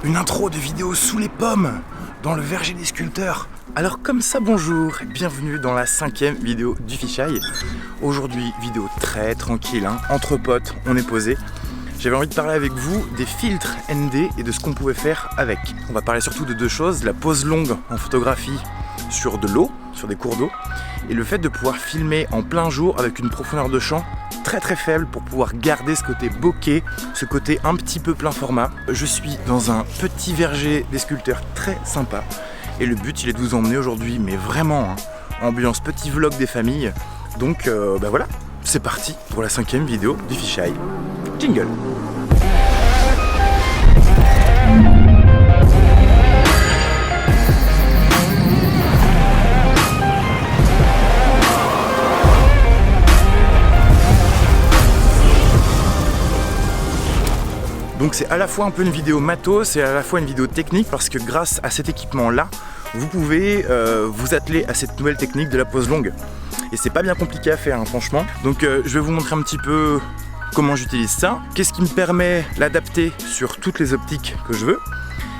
une intro de vidéo sous les pommes, dans le verger des sculpteurs. Alors comme ça, bonjour, bienvenue dans la 5e vidéo du Fisheye. Aujourd'hui, vidéo très tranquille, hein, entre potes, on est posé. J'avais envie de parler avec vous des filtres ND et de ce qu'on pouvait faire avec. On va parler surtout de deux choses, la pose longue en photographie sur de l'eau, sur des cours d'eau, et le fait de pouvoir filmer en plein jour avec une profondeur de champ très faible pour pouvoir garder ce côté bokeh, ce côté un petit peu plein format. Je suis dans un petit verger des sculpteurs très sympa et le but il est de vous emmener aujourd'hui, mais vraiment, hein, ambiance petit vlog des familles. Donc voilà, c'est parti pour la 5e vidéo du Fisheye. Jingle. Donc c'est à la fois un peu une vidéo matos et à la fois une vidéo technique parce que grâce à cet équipement là, vous pouvez vous atteler à cette nouvelle technique de la pose longue. Et c'est pas bien compliqué à faire, hein, franchement. Donc je vais vous montrer un petit peu comment j'utilise ça, qu'est-ce qui me permet l'adapter sur toutes les optiques que je veux.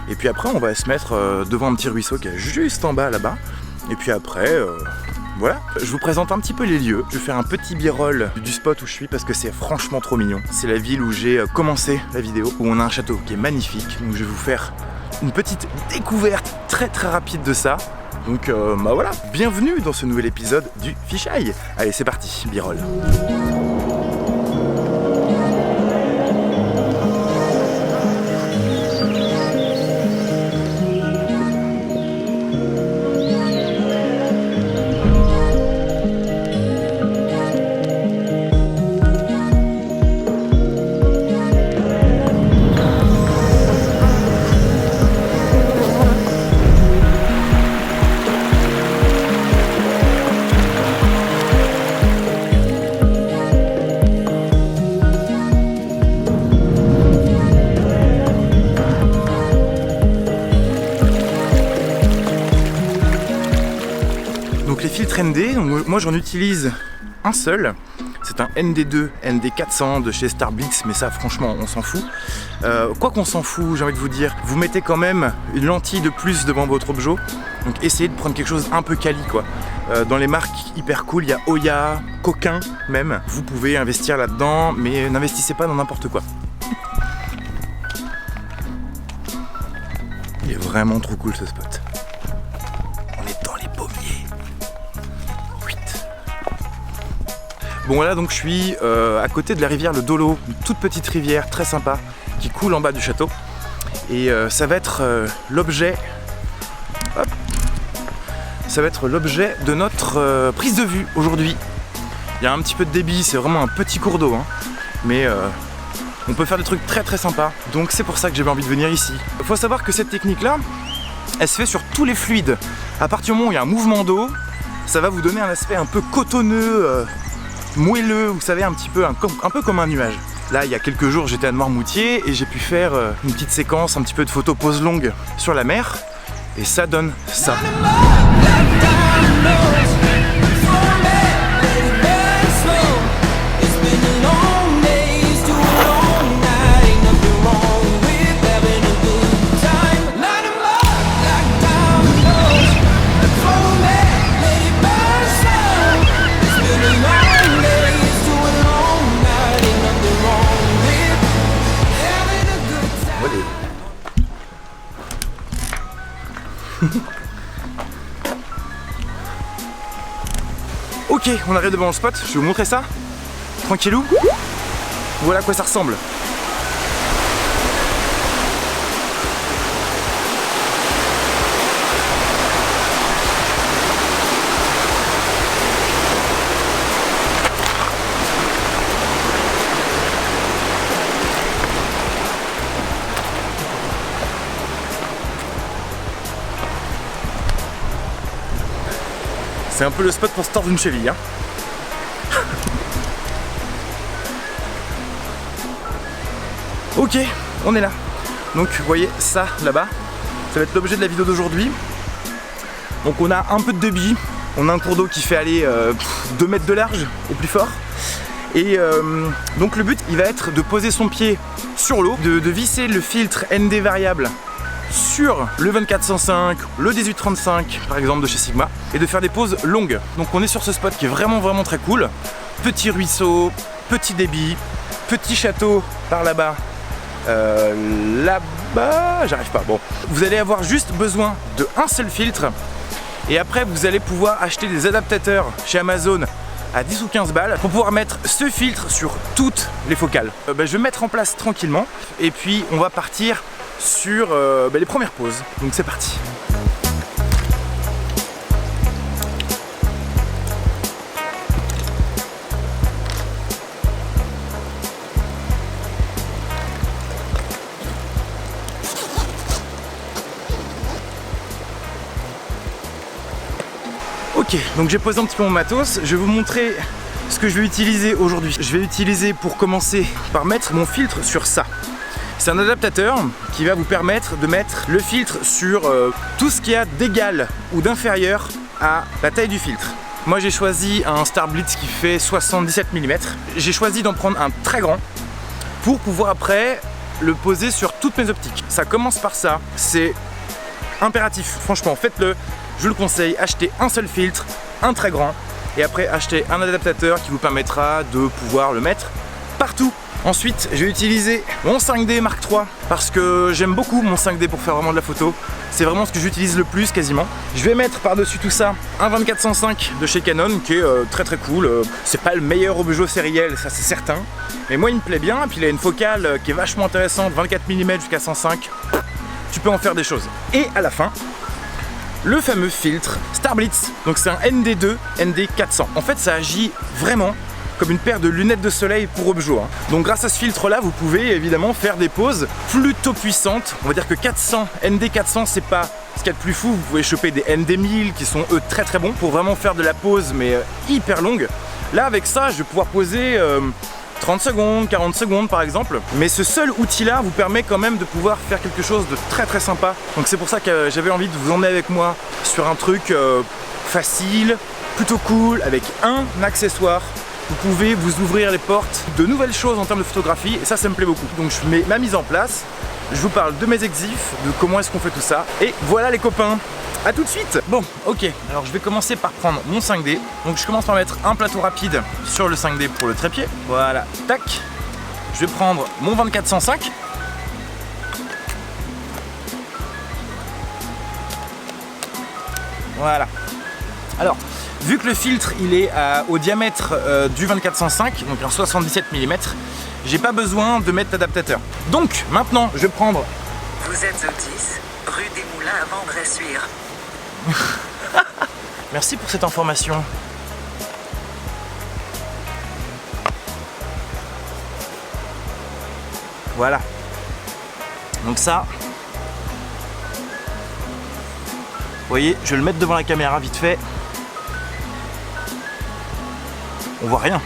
Et puis après on va se mettre devant un petit ruisseau qui est juste en bas là-bas. Et puis après... voilà, je vous présente un petit peu les lieux. Je vais faire un petit b-roll du spot où je suis parce que c'est franchement trop mignon. C'est la ville où j'ai commencé la vidéo, où on a un château qui est magnifique. Donc je vais vous faire une petite découverte très rapide de ça. Donc voilà, bienvenue dans ce nouvel épisode du Fisheye. Allez, c'est parti, b-roll. Donc les filtres ND, donc moi j'en utilise un seul, c'est un ND2 ND400 de chez Starblitz, mais ça franchement on s'en fout. Quoi qu'on s'en fout, j'ai envie de vous dire, vous mettez quand même une lentille de plus devant votre objet, donc essayez de prendre quelque chose un peu quali quoi. Dans les marques hyper cool, il y a Oya, Coquin même, vous pouvez investir là-dedans, mais n'investissez pas dans n'importe quoi. Il est vraiment trop cool ce spot. Bon voilà, donc je suis à côté de la rivière le Dolo, une toute petite rivière très sympa qui coule en bas du château. Et ça va être l'objet de notre prise de vue aujourd'hui. Il y a un petit peu de débit, c'est vraiment un petit cours d'eau, hein, mais on peut faire des trucs très sympas. Donc c'est pour ça que j'avais envie de venir ici. Il faut savoir que cette technique-là, elle se fait sur tous les fluides. À partir du moment où il y a un mouvement d'eau, ça va vous donner un aspect un peu cotonneux, moelleux, vous savez, un peu comme un nuage. Là, il y a quelques jours, j'étais à Noirmoutier et j'ai pu faire une petite séquence, un petit peu de photos pose longue sur la mer, et ça donne ça. Ok, on arrive devant le spot, je vais vous montrer ça. Tranquillou. Voilà à quoi ça ressemble. C'est un peu le spot pour se tordre une cheville, hein. Ok, on est là. Donc vous voyez ça là-bas, ça va être l'objet de la vidéo d'aujourd'hui. Donc on a un peu de débit, on a un cours d'eau qui fait aller 2 mètres de large au plus fort. Et donc le but il va être de poser son pied sur l'eau, de visser le filtre ND variable sur le 24-105, le 18-35 par exemple de chez Sigma et de faire des poses longues. Donc on est sur ce spot qui est vraiment très cool. Petit ruisseau, petit débit, petit château par là-bas. Là-bas, j'arrive pas. Bon, vous allez avoir juste besoin de un seul filtre et après vous allez pouvoir acheter des adaptateurs chez Amazon à 10 ou 15 balles pour pouvoir mettre ce filtre sur toutes les focales. Je vais mettre en place tranquillement et puis on va partir sur les premières poses. Donc c'est parti. Ok, donc j'ai posé un petit peu mon matos, je vais vous montrer ce que je vais utiliser aujourd'hui. Je vais utiliser pour commencer par mettre mon filtre sur ça. C'est un adaptateur qui va vous permettre de mettre le filtre sur tout ce qu'il y a d'égal ou d'inférieur à la taille du filtre. Moi j'ai choisi un Star Blitz qui fait 77 mm. J'ai choisi d'en prendre un très grand pour pouvoir après le poser sur toutes mes optiques. Ça commence par ça, c'est impératif, franchement faites-le. Je le conseille, achetez un seul filtre, un très grand, et après achetez un adaptateur qui vous permettra de pouvoir le mettre partout. Ensuite, je vais utiliser mon 5D Mark III parce que j'aime beaucoup mon 5D pour faire vraiment de la photo. C'est vraiment ce que j'utilise le plus quasiment. Je vais mettre par-dessus tout ça un 24-105 de chez Canon qui est très cool. C'est pas le meilleur objet sériel, ça c'est certain. Mais moi il me plaît bien, et puis il a une focale qui est vachement intéressante, 24 mm jusqu'à 105. Tu peux en faire des choses. Et à la fin, le fameux filtre Star Blitz. Donc c'est un ND2 ND400. En fait ça agit vraiment comme une paire de lunettes de soleil pour objo. Donc grâce à ce filtre là vous pouvez évidemment faire des poses plutôt puissantes. On va dire que 400, ND400 c'est pas ce qu'il y a de plus fou. Vous pouvez choper des ND1000 qui sont eux très bons pour vraiment faire de la pose mais hyper longue. Là avec ça je vais pouvoir poser 30 secondes, 40 secondes par exemple. Mais ce seul outil là vous permet quand même de pouvoir faire quelque chose de très sympa. Donc c'est pour ça que j'avais envie de vous emmener avec moi sur un truc facile, plutôt cool, avec un accessoire. Vous pouvez vous ouvrir les portes de nouvelles choses en termes de photographie et ça me plaît beaucoup. Donc je mets ma mise en place, je vous parle de mes exifs, de comment est-ce qu'on fait tout ça. Et voilà les copains, à tout de suite. Bon, ok, alors je vais commencer par prendre mon 5D. Donc je commence par mettre un plateau rapide sur le 5D pour le trépied. Voilà, tac. Je vais prendre mon 24-105. Voilà. Alors, vu que le filtre il est au diamètre du 24-105, donc un 77 mm, j'ai pas besoin de mettre d'adaptateur. Donc maintenant je vais prendre... Vous êtes au 10, rue des Moulins à Vendressuire. Merci pour cette information. Voilà. Donc ça... Vous voyez, je vais le mettre devant la caméra vite fait. On voit rien.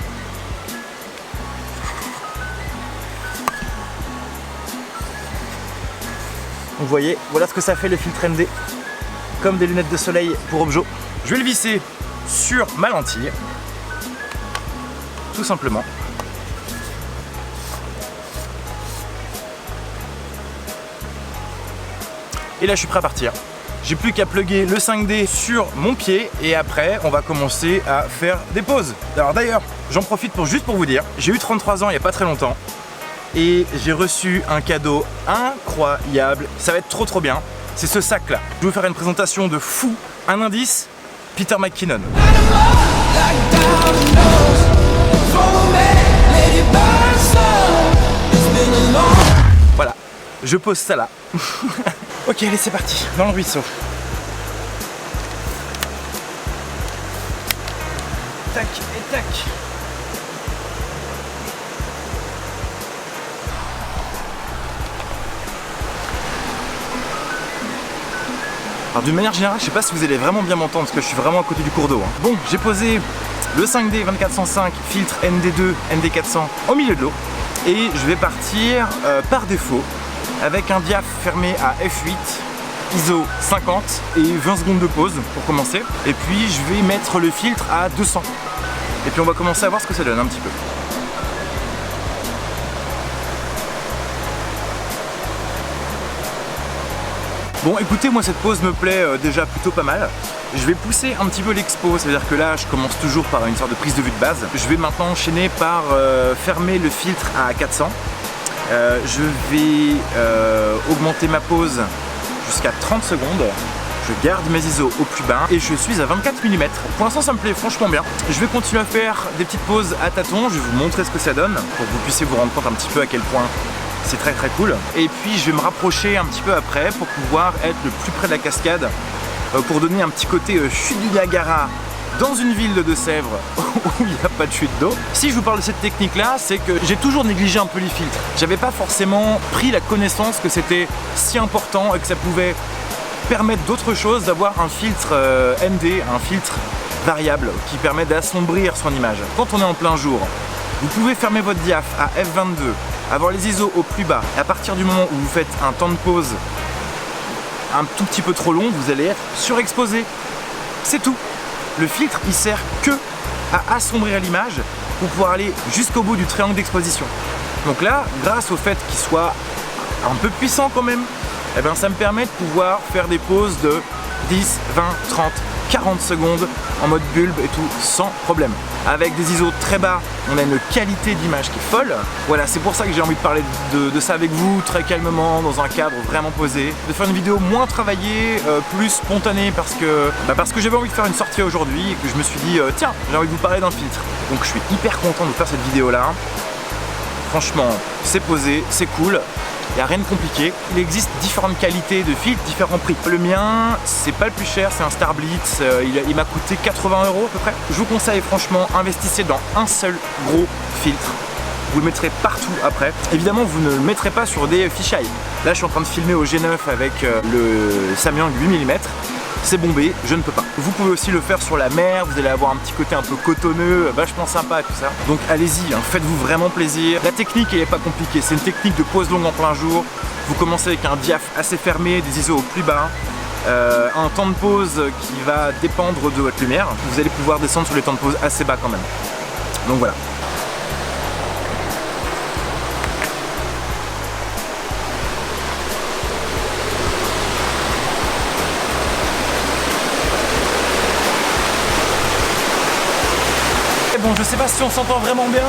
Vous voyez, voilà ce que ça fait le filtre ND. Comme des lunettes de soleil pour objo. Je vais le visser sur ma lentille. Tout simplement. Et là je suis prêt à partir. J'ai plus qu'à plugger le 5D sur mon pied et après on va commencer à faire des poses. Alors d'ailleurs, j'en profite juste pour vous dire, j'ai eu 33 ans il n'y a pas très longtemps et j'ai reçu un cadeau incroyable. Ça va être trop bien. C'est ce sac là. Je vais vous faire une présentation de fou. Un indice, Peter McKinnon. Voilà, je pose ça là. Ok, allez, c'est parti, dans le ruisseau. Tac et tac. Alors d'une manière générale, je sais pas si vous allez vraiment bien m'entendre parce que je suis vraiment à côté du cours d'eau. Bon, j'ai posé le 5D 24-105 filtre ND2 ND400 au milieu de l'eau et je vais partir par défaut avec un diaph fermé à f8, ISO 50 et 20 secondes de pause pour commencer. Et puis je vais mettre le filtre à 200. Et puis on va commencer à voir ce que ça donne un petit peu. Bon écoutez, moi cette pose me plaît déjà plutôt pas mal. Je vais pousser un petit peu l'expo, c'est-à-dire que là je commence toujours par une sorte de prise de vue de base. Je vais maintenant enchaîner par fermer le filtre à 400. Je vais augmenter ma pose jusqu'à 30 secondes. Je garde mes ISO au plus bas et je suis à 24 mm. Pour l'instant ça me plaît franchement bien. Je vais continuer à faire des petites pauses à tâtons, je vais vous montrer ce que ça donne pour que vous puissiez vous rendre compte un petit peu à quel point c'est très cool. Et puis je vais me rapprocher un petit peu après pour pouvoir être le plus près de la cascade pour donner un petit côté chute du Niagara dans une ville de Deux-Sèvres où il n'y a pas de chute d'eau. Si je vous parle de cette technique là, c'est que j'ai toujours négligé un peu les filtres. J'avais pas forcément pris la connaissance que c'était si important et que ça pouvait permettre d'autres choses, d'avoir un filtre ND, un filtre variable qui permet d'assombrir son image. Quand on est en plein jour, vous pouvez fermer votre diaph à F22, avoir les ISO au plus bas, et à partir du moment où vous faites un temps de pause un tout petit peu trop long, vous allez être surexposé. C'est tout. Le filtre, il sert que à assombrir l'image pour pouvoir aller jusqu'au bout du triangle d'exposition. Donc là, grâce au fait qu'il soit un peu puissant quand même, eh ben, ça me permet de pouvoir faire des pauses de 10, 20, 30, 40 secondes en mode bulbe et tout sans problème. Avec des ISO très bas, on a une qualité d'image qui est folle. Voilà, c'est pour ça que j'ai envie de parler de ça avec vous, très calmement, dans un cadre vraiment posé. De faire une vidéo moins travaillée, plus spontanée parce que j'avais envie de faire une sortie aujourd'hui et que je me suis dit tiens, j'ai envie de vous parler d'un filtre. Donc je suis hyper content de faire cette vidéo là. Franchement, c'est posé, c'est cool. Il n'y a rien de compliqué. Il existe différentes qualités de filtres, différents prix. Le mien, c'est pas le plus cher, c'est un Star Blitz. Il m'a coûté 80 € à peu près. Je vous conseille franchement, investissez dans un seul gros filtre. Vous le mettrez partout après. Évidemment, vous ne le mettrez pas sur des fisheye. Là, je suis en train de filmer au G9 avec le Samyang 8 mm. C'est bombé, je ne peux pas. Vous pouvez aussi le faire sur la mer, vous allez avoir un petit côté un peu cotonneux, vachement sympa et tout ça. Donc allez-y, hein, faites-vous vraiment plaisir. La technique, elle n'est pas compliquée, c'est une technique de pose longue en plein jour. Vous commencez avec un diaph assez fermé, des ISO au plus bas, un temps de pause qui va dépendre de votre lumière. Vous allez pouvoir descendre sur les temps de pause assez bas quand même. Donc voilà. Bon, je sais pas si on s'entend vraiment bien,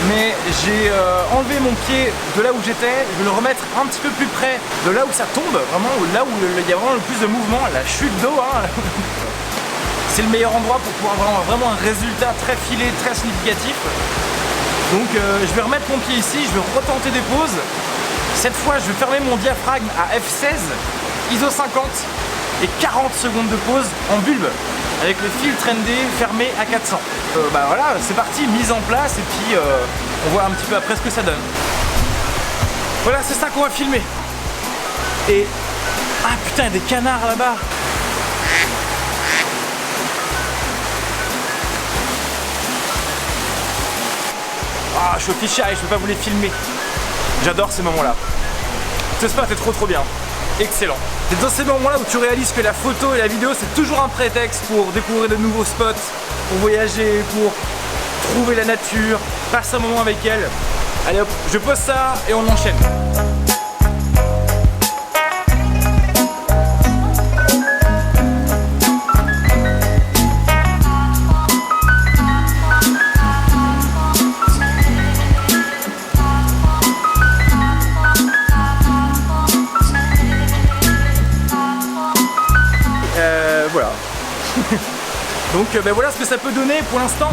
mais j'ai enlevé mon pied de là où j'étais, je vais le remettre un petit peu plus près de là où ça tombe, vraiment là où il y a vraiment le plus de mouvement, la chute d'eau. Hein. C'est le meilleur endroit pour pouvoir avoir vraiment un résultat très filé, très significatif. Donc je vais remettre mon pied ici, je vais retenter des pauses. Cette fois, je vais fermer mon diaphragme à F16, ISO 50 et 40 secondes de pause en bulbe, avec le filtre ND fermé à 400. Bah voilà, c'est parti, mise en place et puis on voit un petit peu après ce que ça donne. Voilà, c'est ça qu'on va filmer. Et... ah putain, il y a des canards là-bas. Ah, je suis au fisheye, je peux pas vous les filmer. J'adore ces moments-là. Ce spot est trop bien. Excellent. C'est dans ces moments-là où tu réalises que la photo et la vidéo c'est toujours un prétexte pour découvrir de nouveaux spots, pour voyager, pour trouver la nature, passer un moment avec elle. Allez hop, je pose ça et on enchaîne. Voilà. Donc ben voilà ce que ça peut donner pour l'instant.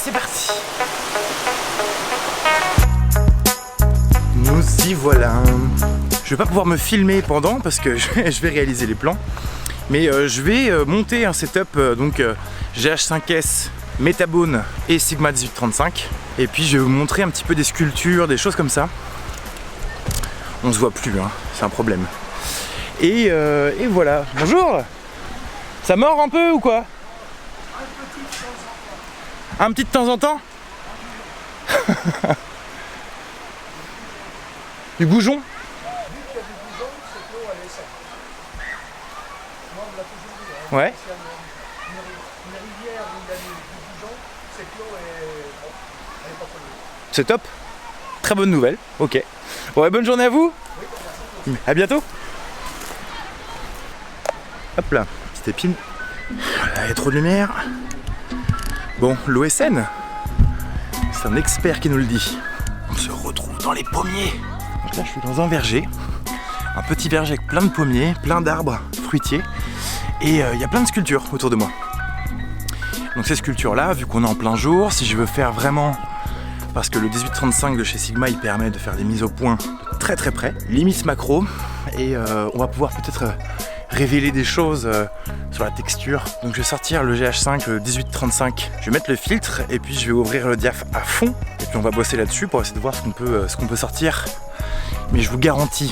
C'est parti. Nous y voilà. Je vais pas pouvoir me filmer pendant parce que je vais réaliser les plans. Mais je vais monter un setup GH5S, Metabone et Sigma 1835. Et puis je vais vous montrer un petit peu des sculptures, des choses comme ça. On se voit plus, hein, c'est un problème. Et voilà. Bonjour. Ça mord un peu ou quoi? Un petit de temps en temps. Du goujon? Ouais. C'est top. Très bonne nouvelle. Ok. Bon, ouais, bonne journée à vous. À bientôt. Hop là, petite épine. Voilà, il y a trop de lumière. Bon, l'OSN, c'est un expert qui nous le dit. On se retrouve dans les pommiers. Donc là, je suis dans un verger. Un petit verger avec plein de pommiers, plein d'arbres fruitiers. Et il y a plein de sculptures autour de moi. Donc ces sculptures-là, vu qu'on est en plein jour, si je veux faire vraiment... Parce que le 1835 de chez Sigma, il permet de faire des mises au point de très très près, limite macro, et on va pouvoir peut-être révéler des choses sur la texture. Donc je vais sortir le GH5 le 1835, je vais mettre le filtre et puis je vais ouvrir le diaph à fond, et puis on va bosser là-dessus pour essayer de voir ce qu'on peut sortir. Mais je vous garantis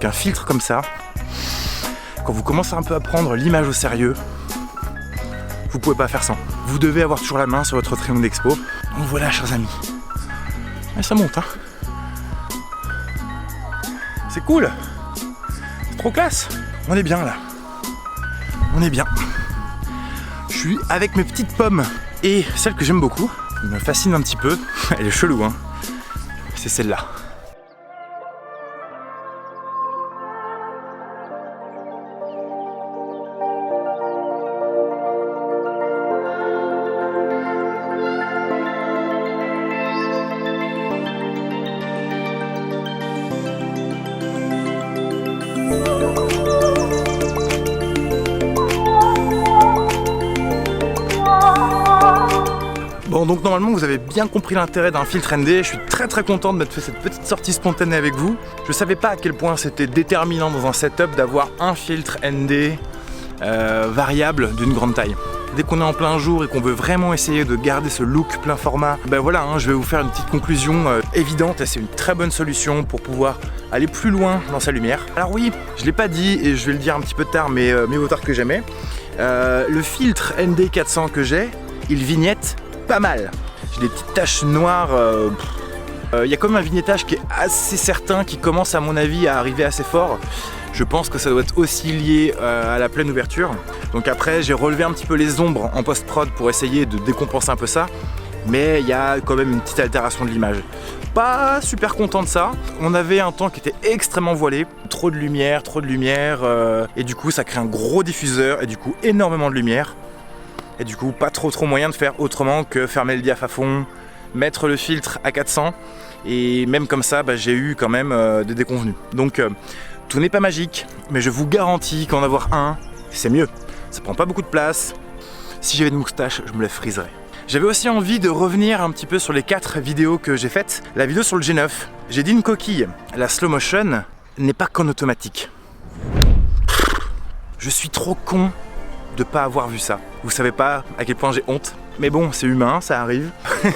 qu'un filtre comme ça, quand vous commencez un peu à prendre l'image au sérieux, vous pouvez pas faire sans. Vous devez avoir toujours la main sur votre triangle d'expo. Donc voilà, chers amis. Et ça monte, hein. C'est cool. C'est trop classe. On est bien là. On est bien. Je suis avec mes petites pommes. Et celle que j'aime beaucoup, qui me fascine un petit peu, elle est chelou, hein. C'est celle-là. Bon, donc normalement vous avez bien compris l'intérêt d'un filtre ND. Je suis très content de m'être fait cette petite sortie spontanée avec vous. Je savais pas à quel point c'était déterminant dans un setup d'avoir un filtre ND variable d'une grande taille. Dès qu'on est en plein jour et qu'on veut vraiment essayer de garder ce look plein format, ben voilà, hein, je vais vous faire une petite conclusion évidente, et c'est une très bonne solution pour pouvoir aller plus loin dans sa lumière. Alors oui, je l'ai pas dit et je vais le dire un petit peu tard, mais mieux vaut tard que jamais. Le filtre ND 400 que j'ai, il vignette pas mal. J'ai des petites taches noires. Il y a quand même un vignettage qui est assez certain, qui commence à mon avis à arriver assez fort. Je pense que ça doit être aussi lié à la pleine ouverture. Donc après j'ai relevé un petit peu les ombres en post-prod pour essayer de décompenser un peu ça. Mais il y a quand même une petite altération de l'image. Pas super content de ça. On avait un temps qui était extrêmement voilé. Trop de lumière, et du coup ça crée un gros diffuseur et du coup énormément de lumière. Et du coup pas trop moyen de faire autrement que fermer le diaph à fond, mettre le filtre à 400, et même comme ça j'ai eu quand même des déconvenus. Donc tout n'est pas magique, mais je vous garantis qu'en avoir un, c'est mieux. Ça prend pas beaucoup de place. Si j'avais une moustache, je me la friserais. J'avais aussi envie de revenir un petit peu sur les 4 vidéos que j'ai faites. La vidéo sur le G9, j'ai dit une coquille. La slow motion n'est pas qu'en automatique. Je suis trop con de pas avoir vu ça. Vous savez pas à quel point j'ai honte. Mais bon, c'est humain, ça arrive.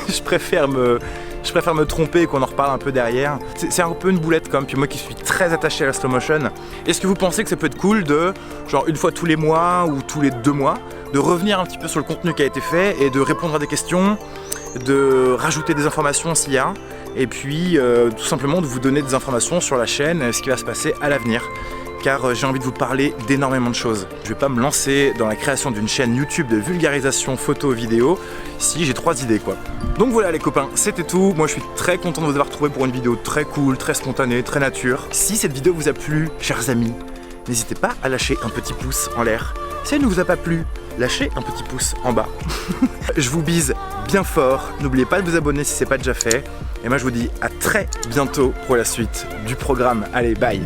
je préfère me tromper et qu'on en reparle un peu derrière. C'est un peu une boulette quand même, puis moi qui suis très attaché à la slow motion. Est-ce que vous pensez que ça peut être cool de, genre une fois tous les mois ou tous les 2 mois, de revenir un petit peu sur le contenu qui a été fait et de répondre à des questions, de rajouter des informations s'il y a, et puis tout simplement de vous donner des informations sur la chaîne, ce qui va se passer à l'avenir. Car j'ai envie de vous parler d'énormément de choses. Je vais pas me lancer dans la création d'une chaîne YouTube de vulgarisation photo-vidéo si j'ai 3 idées quoi. Donc voilà les copains, c'était tout. Moi je suis très content de vous avoir retrouvé pour une vidéo très cool, très spontanée, très nature. Si cette vidéo vous a plu, chers amis, n'hésitez pas à lâcher un petit pouce en l'air. Si elle ne vous a pas plu, lâchez un petit pouce en bas. Je vous bise bien fort, n'oubliez pas de vous abonner si c'est pas déjà fait. Et moi je vous dis à très bientôt pour la suite du programme. Allez, bye!